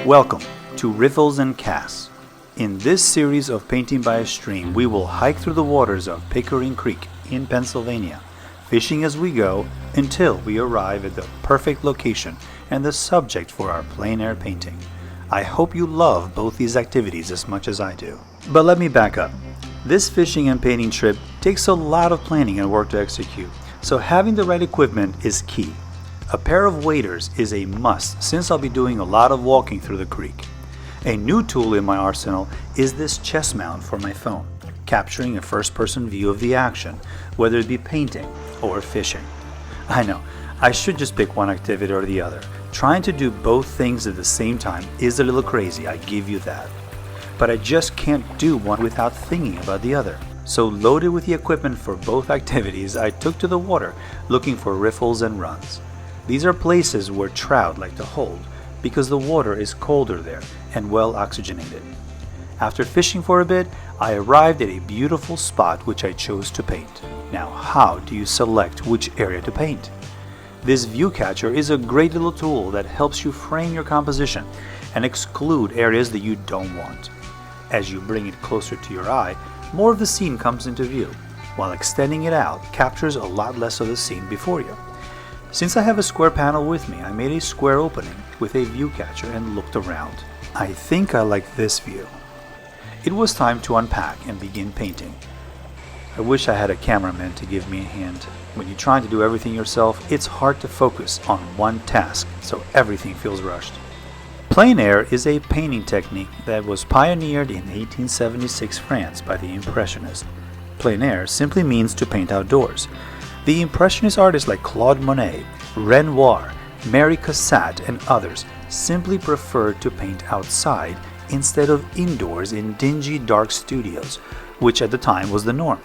Welcome to Riffles and Casts. In this series of Painting by a Stream, we will hike through the waters of Pickering Creek in Pennsylvania, fishing as we go until we arrive at the perfect location and the subject for our plein air painting. I hope you love both these activities as much as I do. But let me back up. This fishing and painting trip takes a lot of planning and work to execute, so having the right equipment is key. A pair of waders is a must since I'll be doing a lot of walking through the creek. A new tool in my arsenal is this chest mount for my phone, capturing a first-person view of the action, whether it be painting or fishing. I know, I should just pick one activity or the other. Trying to do both things at the same time is a little crazy, I give you that. But I just can't do one without thinking about the other. So loaded with the equipment for both activities, I took to the water looking for riffles and runs. These are places where trout like to hold because the water is colder there and well oxygenated. After fishing for a bit, I arrived at a beautiful spot which I chose to paint. Now, how do you select which area to paint? This view catcher is a great little tool that helps you frame your composition and exclude areas that you don't want. As you bring it closer to your eye, more of the scene comes into view, while extending it out captures a lot less of the scene before you. Since I have a square panel with me, I made a square opening with a view catcher and looked around. I think I like this view. It was time to unpack and begin painting. I wish I had a cameraman to give me a hand. When you're trying to do everything yourself, it's hard to focus on one task, so everything feels rushed. Plein air is a painting technique that was pioneered in 1876 France by the Impressionists. Plein air simply means to paint outdoors. The Impressionist artists like Claude Monet, Renoir, Mary Cassatt, and others simply preferred to paint outside instead of indoors in dingy, dark studios, which at the time was the norm.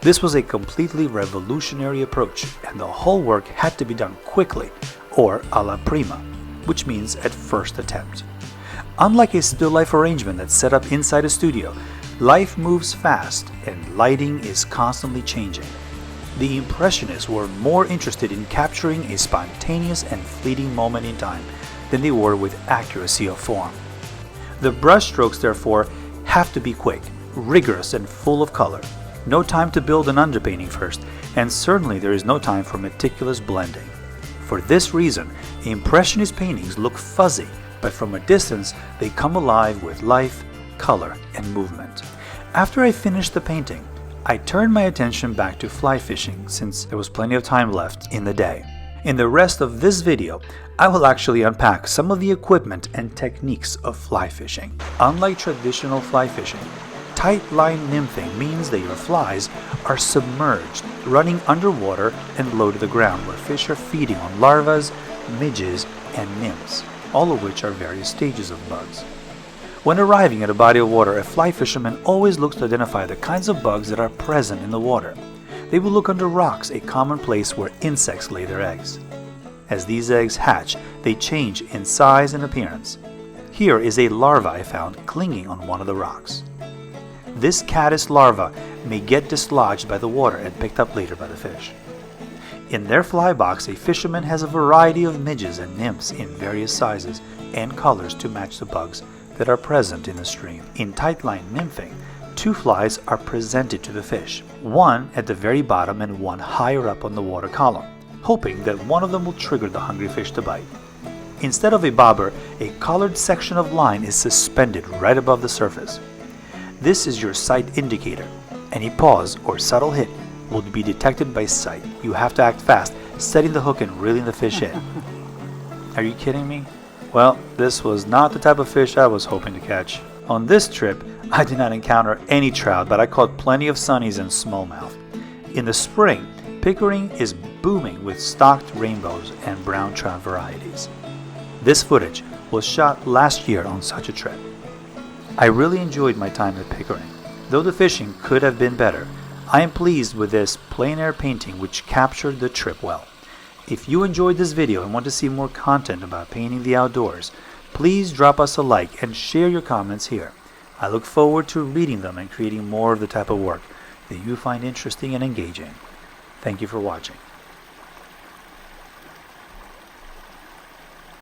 This was a completely revolutionary approach, and the whole work had to be done quickly, or à la prima, which means at first attempt. Unlike a still life arrangement that's set up inside a studio, life moves fast and lighting is constantly changing. The Impressionists were more interested in capturing a spontaneous and fleeting moment in time than they were with accuracy of form. The brushstrokes, therefore, have to be quick, rigorous, and full of color. No time to build an underpainting first, and certainly there is no time for meticulous blending. For this reason, Impressionist paintings look fuzzy, but from a distance they come alive with life, color, and movement. After I finished the painting, I turned my attention back to fly fishing since there was plenty of time left in the day. In the rest of this video, I will actually unpack some of the equipment and techniques of fly fishing. Unlike traditional fly fishing, tight line nymphing means that your flies are submerged, running underwater and low to the ground where fish are feeding on larvas, midges, and nymphs, all of which are various stages of bugs. When arriving at a body of water, a fly fisherman always looks to identify the kinds of bugs that are present in the water. They will look under rocks, a common place where insects lay their eggs. As these eggs hatch, they change in size and appearance. Here is a larva I found clinging on one of the rocks. This caddis larva may get dislodged by the water and picked up later by the fish. In their fly box, a fisherman has a variety of midges and nymphs in various sizes and colors to match the bugs that are present in the stream. In tightline nymphing, two flies are presented to the fish, one at the very bottom and one higher up on the water column, hoping that one of them will trigger the hungry fish to bite. Instead of a bobber, a colored section of line is suspended right above the surface. This is your sight indicator. Any pause or subtle hit will be detected by sight. You have to act fast, setting the hook and reeling the fish in. Are you kidding me? Well, this was not the type of fish I was hoping to catch. On this trip, I did not encounter any trout, but I caught plenty of sunnies and smallmouth. In the spring, Pickering is booming with stocked rainbows and brown trout varieties. This footage was shot last year on such a trip. I really enjoyed my time at Pickering. Though the fishing could have been better, I am pleased with this plein air painting which captured the trip well. If you enjoyed this video and want to see more content about painting the outdoors, please drop us a like and share your comments here. I look forward to reading them and creating more of the type of work that you find interesting and engaging. Thank you for watching.